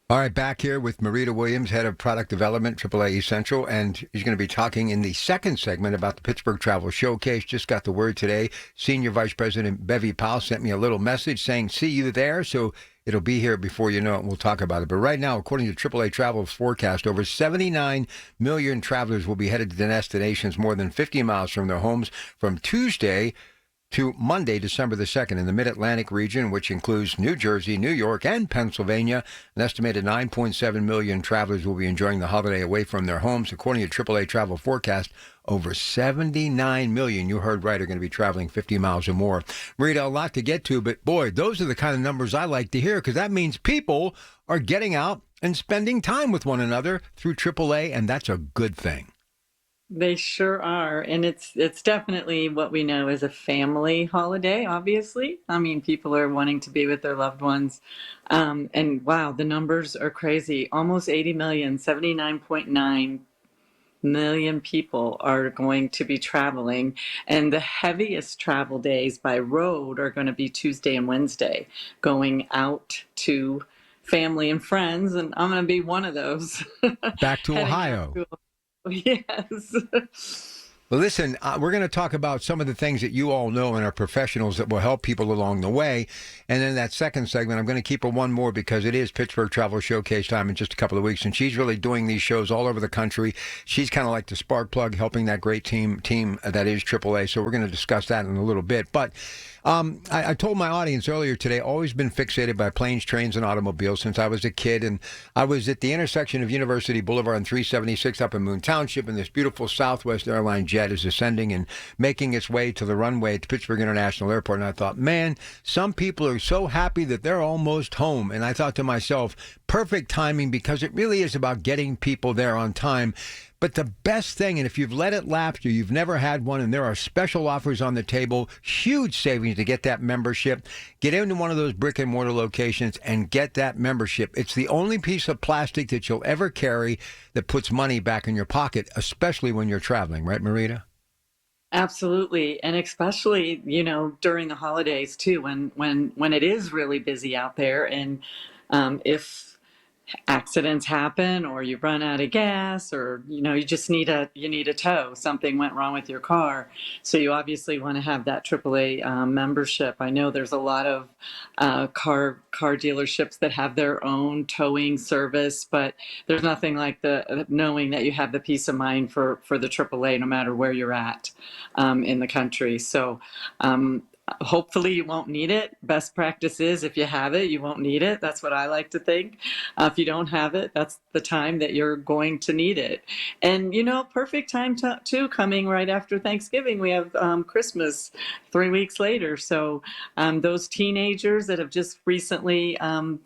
All right, back here with Marita Williams, head of product development, AAA Essential, and he's going to be talking in the second segment about the Pittsburgh Travel Showcase. Just got the word today. Senior Vice President Bevy Powell sent me a little message saying, see you there. So it'll be here before you know it, and we'll talk about it. But right now, according to AAA Travel's forecast, over 79 million travelers will be headed to the destinations more than 50 miles from their homes from Tuesday to Monday, December the 2nd, in the Mid-Atlantic region, which includes New Jersey, New York, and Pennsylvania. An estimated 9.7 million travelers will be enjoying the holiday away from their homes. According to AAA Travel Forecast, over 79 million, you heard right, are going to be traveling 50 miles or more. Marita, a lot to get to, but boy, those are the kind of numbers I like to hear because that means people are getting out and spending time with one another through AAA, and that's a good thing. They sure are. And it's definitely what we know as a family holiday, obviously. I mean, people are wanting to be with their loved ones. And wow, the numbers are crazy. Almost 80 million, 79.9 million people are going to be traveling. And the heaviest travel days by road are going to be Tuesday and Wednesday, going out to family and friends. And I'm going to be one of those Back to heading out Ohio. to yes. Well, listen, we're going to talk about some of the things that you all know and are professionals that will help people along the way. And then that second segment, I'm going to keep her one more because it is Pittsburgh Travel Showcase time in just a couple of weeks. And she's really doing these shows all over the country. She's kind of like the spark plug helping that great team that is AAA. So we're going to discuss that in a little bit. But I told my audience earlier today, always been fixated by planes, trains, and automobiles since I was a kid. And I was at the intersection of University Boulevard and 376 up in Moon Township, and this beautiful Southwest Airlines jet is ascending and making its way to the runway at Pittsburgh International Airport. And I thought, man, some people are so happy that they're almost home. And I thought to myself, perfect timing because it really is about getting people there on time. But the best thing, and if you've let it lapse or you've never had one, and there are special offers on the table, huge savings to get that membership, get into one of those brick and mortar locations and get that membership. It's the only piece of plastic that you'll ever carry that puts money back in your pocket, especially when you're traveling, right, Marita? Absolutely. And especially, during the holidays too, when it is really busy out there and if accidents happen or you run out of gas or you need a tow, something went wrong with your car, so you obviously want to have that AAA membership. I know there's a lot of car dealerships that have their own towing service, but there's nothing like the knowing that you have the peace of mind for the AAA no matter where you're at in the country. So hopefully you won't need it. Best practice is if you have it, you won't need it. That's what I like to think. If you don't have it, that's the time that you're going to need it. And perfect time too, coming right after Thanksgiving. We have Christmas 3 weeks later. So those teenagers that have just recently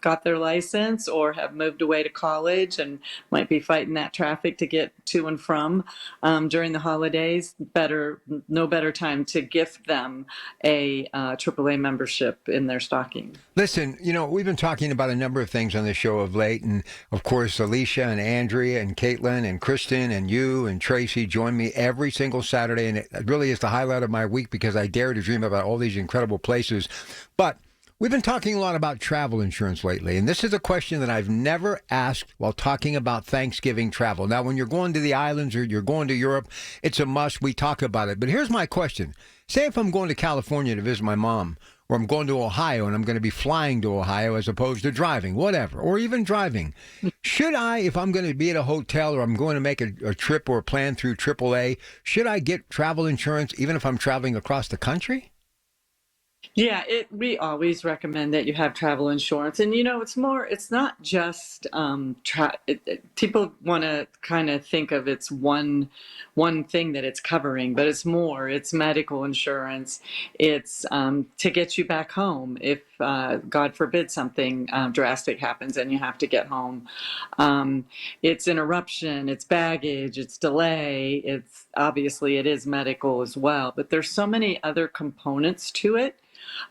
got their license or have moved away to college and might be fighting that traffic to get to and from during the holidays, no better time to gift them a AAA membership in their stocking. Listen, we've been talking about a number of things on the show of late. And of course, Alicia and Andrea and Caitlin and Kristen and you and Tracy join me every single Saturday. And it really is the highlight of my week because I dare to dream about all these incredible places. But we've been talking a lot about travel insurance lately. And this is a question that I've never asked while talking about Thanksgiving travel. Now, when you're going to the islands or you're going to Europe, it's a must. We talk about it. But here's my question. Say if I'm going to California to visit my mom, or I'm going to Ohio and I'm going to be flying to Ohio as opposed to driving, whatever, or even driving. Should I, if I'm going to be at a hotel or I'm going to make a trip or a plan through AAA, should I get travel insurance even if I'm traveling across the country? Yeah, we always recommend that you have travel insurance. And it's not just people want to kind of think of it's one thing that it's covering, but it's more. It's medical insurance. It's to get you back home if God forbid something drastic happens and you have to get home. It's interruption, it's baggage, it's delay. It's obviously it is medical as well, but there's so many other components to it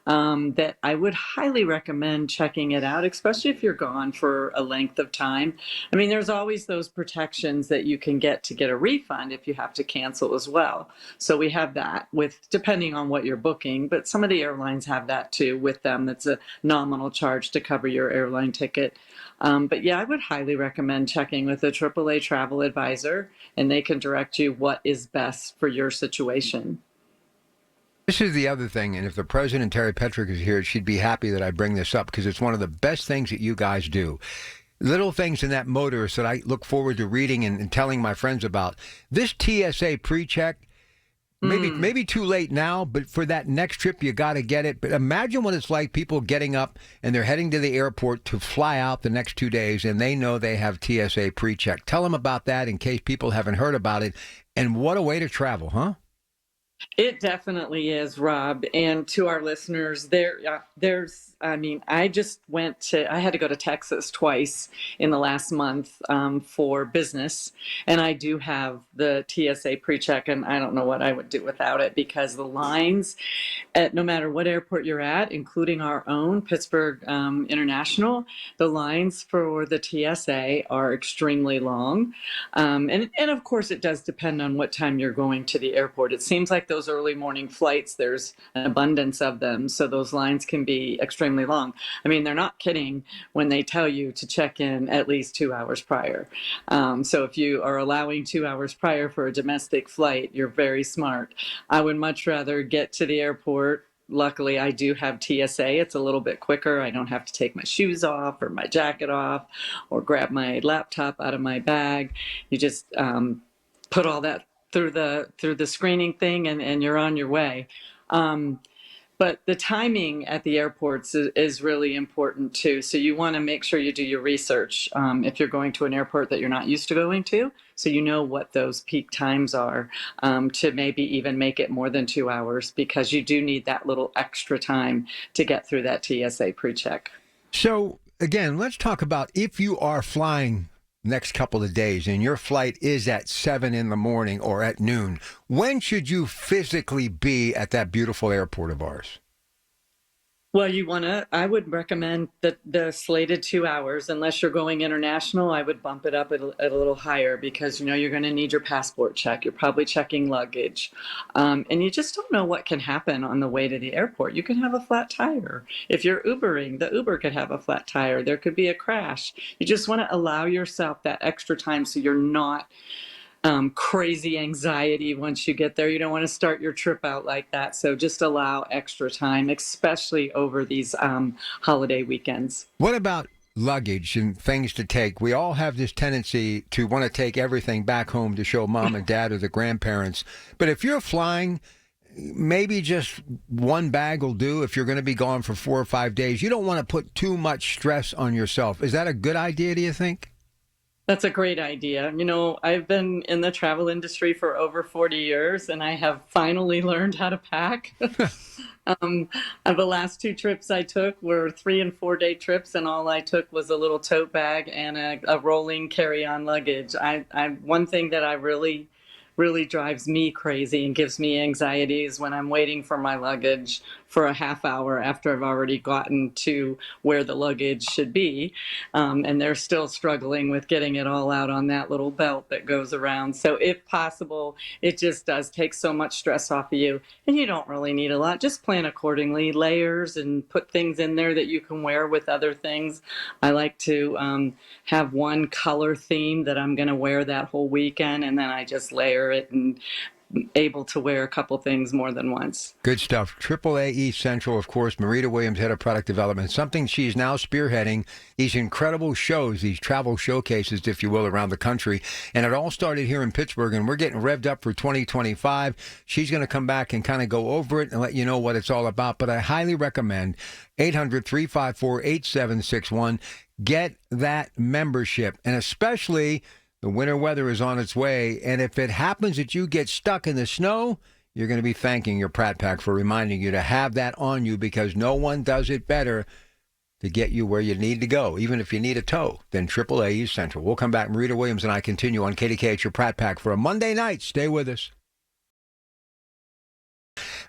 that I would highly recommend checking it out, especially if you're gone for a length of time. I mean, there's always those protections that you can get a refund if you have to cancel as well. So we have that with depending on what you're booking, but some of the airlines have that too with them. That's a nominal charge to cover your airline ticket. But yeah, I would highly recommend checking with a AAA travel advisor, and they can direct you what is best for your situation. This is the other thing, and if the president, Terry Petrick, is here, she'd be happy that I bring this up because it's one of the best things that you guys do. Little things in that motorist that I look forward to reading and telling my friends about. This TSA pre-check, maybe too late now, but for that next trip, you got to get it. But imagine what it's like, people getting up and they're heading to the airport to fly out the next 2 days, and they know they have TSA pre-check. Tell them about that in case people haven't heard about it. And what a way to travel, huh? It definitely is, Rob. And to our listeners, I mean, I had to go to Texas twice in the last month for business. And I do have the TSA pre-check, and I don't know what I would do without it because the lines at no matter what airport you're at, including our own Pittsburgh International, the lines for the TSA are extremely long. And of course, it does depend on what time you're going to the airport. It seems like those early morning flights, there's an abundance of them. So those lines can be extremely long. I mean, they're not kidding when they tell you to check in at least 2 hours prior. So if you are allowing 2 hours prior for a domestic flight, you're very smart. I would much rather get to the airport. Luckily, I do have TSA. It's a little bit quicker. I don't have to take my shoes off or my jacket off or grab my laptop out of my bag. You just put all that through the screening thing, and you're on your way. But the timing at the airports is really important too. So you want to make sure you do your research if you're going to an airport that you're not used to going to, so you know what those peak times are to maybe even make it more than 2 hours, because you do need that little extra time to get through that TSA pre-check. So, again, let's talk about if you are flying next couple of days and your flight is at 7 in the morning or at noon, when should you physically be at that beautiful airport of ours? Well, I would recommend the slated 2 hours. Unless you're going international, I would bump it up at a little higher, because you're going to need your passport check. You're probably checking luggage. And you just don't know what can happen on the way to the airport. You can have a flat tire. If you're Ubering, the Uber could have a flat tire. There could be a crash. You just want to allow yourself that extra time so you're not crazy anxiety once you get there. You don't want to start your trip out like that. So just allow extra time, especially over these holiday weekends. What about luggage and things to take? We all have this tendency to want to take everything back home to show mom and dad or the grandparents. But if you're flying, maybe just one bag will do if you're going to be gone for 4 or 5 days. You don't want to put too much stress on yourself. Is that a good idea, do you think? That's a great idea. I've been in the travel industry for over 40 years, and I have finally learned how to pack. The last 2 trips I took were 3 and 4 day trips, and all I took was a little tote bag and a rolling carry-on luggage. One thing that I really drives me crazy and gives me anxiety is when I'm waiting for my luggage for a half hour after I've already gotten to where the luggage should be. And they're still struggling with getting it all out on that little belt that goes around. So if possible, it just does take so much stress off of you. And you don't really need a lot. Just plan accordingly, layers, and put things in there that you can wear with other things. I like to have one color theme that I'm going to wear that whole weekend, and then I just layer it and able to wear a couple things more than once. Good stuff. AAA East Central, of course, Marita Williams, head of product development, something she's now spearheading, these incredible shows, these travel showcases, if you will, around the country. And it all started here in Pittsburgh, and we're getting revved up for 2025. She's going to come back and kind of go over it and let you know what it's all about. But I highly recommend 800-354-8761. Get that membership, and especially the winter weather is on its way, and if it happens that you get stuck in the snow, you're going to be thanking your Pratt Pack for reminding you to have that on you, because no one does it better to get you where you need to go, even if you need a tow, than AAA East Central. We'll come back. Marita Williams and I continue on KDK at your Pratt Pack for a Monday night. Stay with us.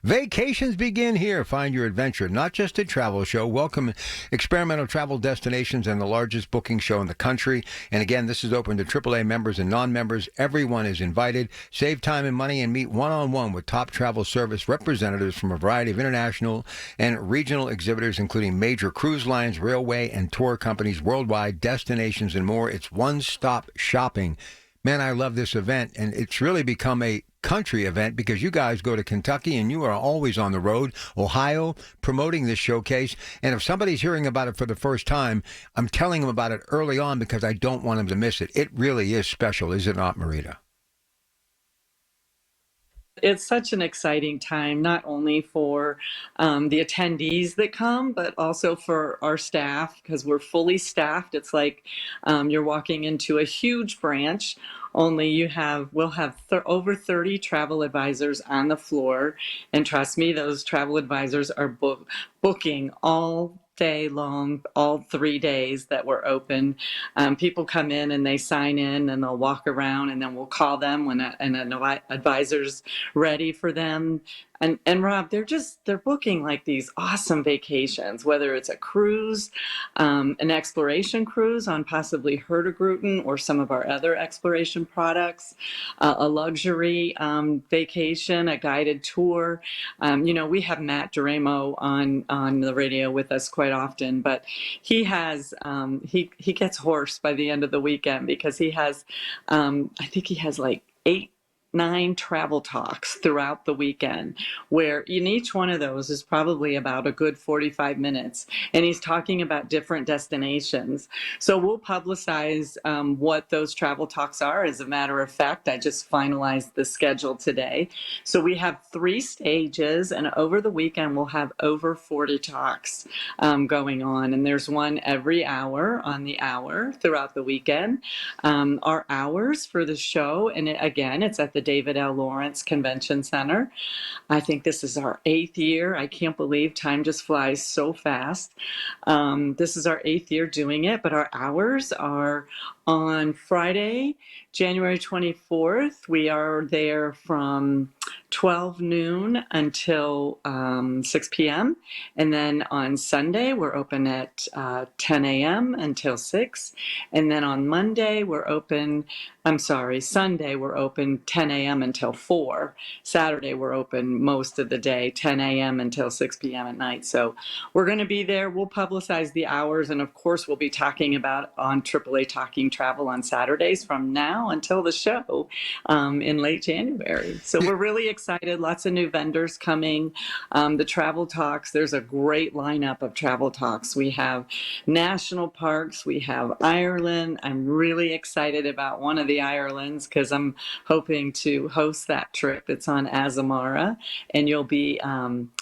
Vacations begin here. Find your adventure, not just a travel show. Welcome experimental travel destinations and the largest booking show in the country. And again, this is open to AAA members and non-members. Everyone is invited. Save time and money and meet one-on-one with top travel service representatives from a variety of international and regional exhibitors, including major cruise lines, railway, and tour companies worldwide, destinations, and more. It's one-stop shopping. Man, I love this event, and it's really become a country event because you guys go to Kentucky and you are always on the road, Ohio, promoting this showcase. And if somebody's hearing about it for the first time, I'm telling them about it early on because I don't want them to miss it. It really is special, is it not, Marita? It's such an exciting time, not only for the attendees that come, but also for our staff because we're fully staffed. It's like you're walking into a huge branch. Only we'll have over 30 travel advisors on the floor, and trust me, those travel advisors are booking all day long, all 3 days that we're open. People come in and they sign in and they'll walk around, and then we'll call them when an advisor's ready for them. And Rob, they're booking like these awesome vacations, whether it's a cruise, an exploration cruise on possibly Hurtigruten or some of our other exploration products, a luxury vacation, a guided tour. We have Matt Duramo on the radio with us quite often, but he has he gets hoarse by the end of the weekend because he has I think he has like 8, 9 travel talks throughout the weekend, where in each one of those is probably about a good 45 minutes, and he's talking about different destinations. So we'll publicize what those travel talks are. As a matter of fact, I just finalized the schedule today. So we have 3 stages, and over the weekend we'll have over 40 talks going on, and there's one every hour on the hour throughout the weekend. Our hours for the show, and it's at the David L. Lawrence Convention Center. I think this is our 8th year. I can't believe time just flies so fast. This is our 8th year doing it, but our hours are on Friday, January 24th. We are there from 12 noon until 6 p.m. And then on Sunday, we're open at 10 a.m. until 6. And then on Sunday, we're open 10 a.m. until 4. Saturday, we're open most of the day, 10 a.m. until 6 p.m. at night. So we're going to be there. We'll publicize the hours. And of course, we'll be talking about on AAA Talking Travel on Saturdays from now until the show in late January. So we're really excited. Lots of new vendors coming. The travel talks, there's a great lineup of travel talks. We have national parks. We have Ireland. I'm really excited about one of the Irelands because I'm hoping to host that trip. It's on Azamara, and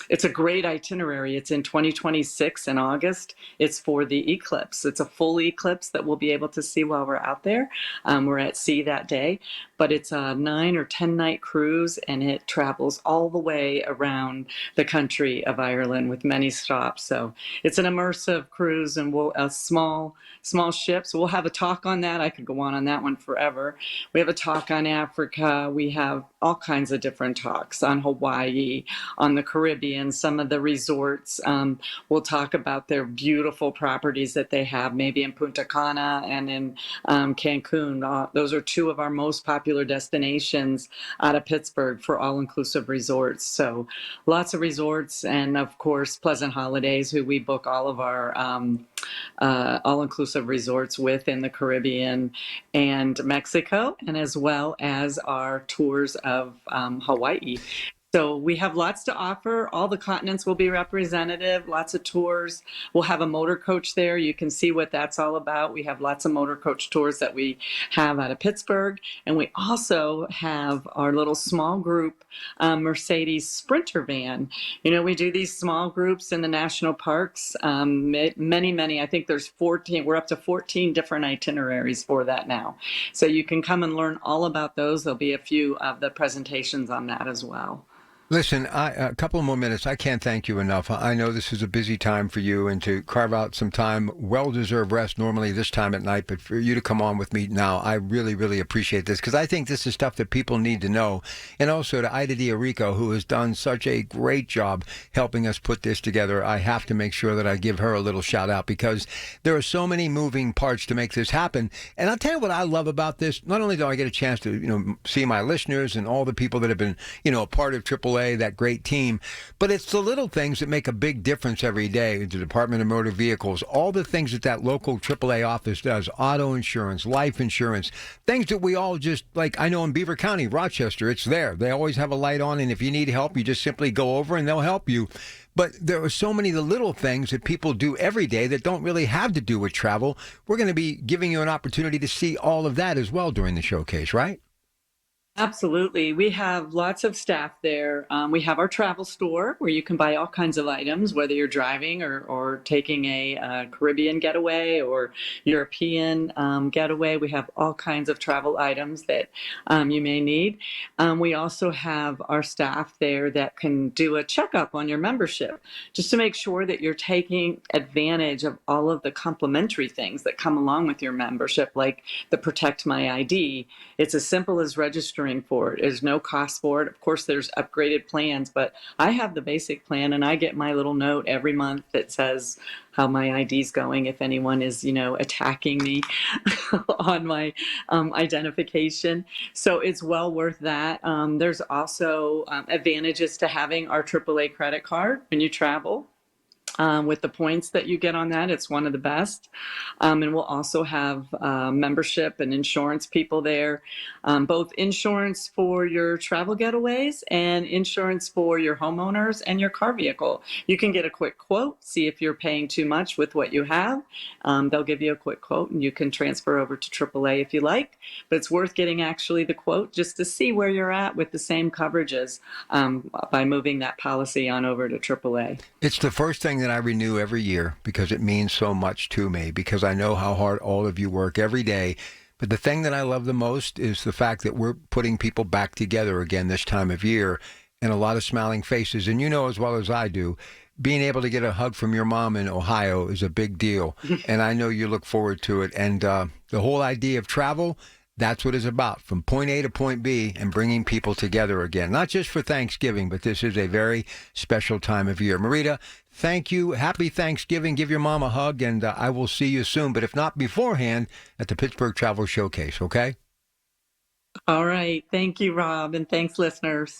it's a great itinerary. It's in 2026 in August. It's for the eclipse. It's a full eclipse that we'll be able to see while we're out there. We're at sea that day, but it's a 9 or 10 night cruise, and it travels all the way around the country of Ireland with many stops. So it's an immersive cruise, and small ships. We'll have a talk on that. I could go on that one forever. We have a talk on Africa. We have all kinds of different talks on Hawaii, on the Caribbean, some of the resorts. We'll talk about their beautiful properties that they have, maybe in Punta Cana and in Cancun. Those are 2 of our most popular destinations out of Pittsburgh for all-inclusive resorts. So lots of resorts, and of course, Pleasant Holidays, who we book all of our all-inclusive resorts with in the Caribbean and Mexico, and as well as our tours of Hawaii. So we have lots to offer. All the continents will be represented, lots of tours. We'll have a motor coach there. You can see what that's all about. We have lots of motor coach tours that we have out of Pittsburgh. And we also have our little small group Mercedes Sprinter van. We do these small groups in the national parks. Many, I think there's 14. We're up to 14 different itineraries for that now. So you can come and learn all about those. There'll be a few of the presentations on that as well. Listen, a couple more minutes. I can't thank you enough. I know this is a busy time for you, and to carve out some time, well-deserved rest normally this time at night, but for you to come on with me now, I really, really appreciate this because I think this is stuff that people need to know. And also to Ida Diarico, who has done such a great job helping us put this together. I have to make sure that I give her a little shout out because there are so many moving parts to make this happen. And I'll tell you what I love about this. Not only do I get a chance to, see my listeners and all the people that have been, a part of AAA, that great team. But it's the little things that make a big difference every day. The Department of Motor Vehicles, all the things that local AAA office does, auto insurance, life insurance, things that we all just, like I know in Beaver County, Rochester, it's there. They always have a light on, and if you need help, you just simply go over and they'll help you. But there are so many of the little things that people do every day that don't really have to do with travel. We're going to be giving you an opportunity to see all of that as well during the showcase, right? Absolutely. We have lots of staff there. We have our travel store where you can buy all kinds of items, whether you're driving or taking a Caribbean getaway or European getaway. We have all kinds of travel items that you may need. We also have our staff there that can do a checkup on your membership just to make sure that you're taking advantage of all of the complimentary things that come along with your membership, like the Protect My ID. It's as simple as registering for it. There's no cost for it. Of course, there's upgraded plans, but I have the basic plan and I get my little note every month that says how my ID's going if anyone is, attacking me on my identification. So it's well worth that. There's also advantages to having our AAA credit card when you travel. With the points that you get on that, it's one of the best. And we'll also have membership and insurance people there, both insurance for your travel getaways and insurance for your homeowners and your car vehicle. You can get a quick quote, see if you're paying too much with what you have. They'll give you a quick quote and you can transfer over to AAA if you like. But it's worth getting actually the quote just to see where you're at with the same coverages by moving that policy on over to AAA. It's the first thing that I renew every year because it means so much to me, because I know how hard all of you work every day. But the thing that I love the most is the fact that we're putting people back together again this time of year, and a lot of smiling faces. And you know as well as I do, being able to get a hug from your mom in Ohio is a big deal. And I know you look forward to it. And the whole idea of travel, that's what it's about, from point A to point B and bringing people together again, not just for Thanksgiving, but this is a very special time of year. Marita, thank you. Happy Thanksgiving. Give your mom a hug, and I will see you soon, but if not beforehand, at the Pittsburgh Travel Showcase, okay? All right. Thank you, Rob, and thanks, listeners.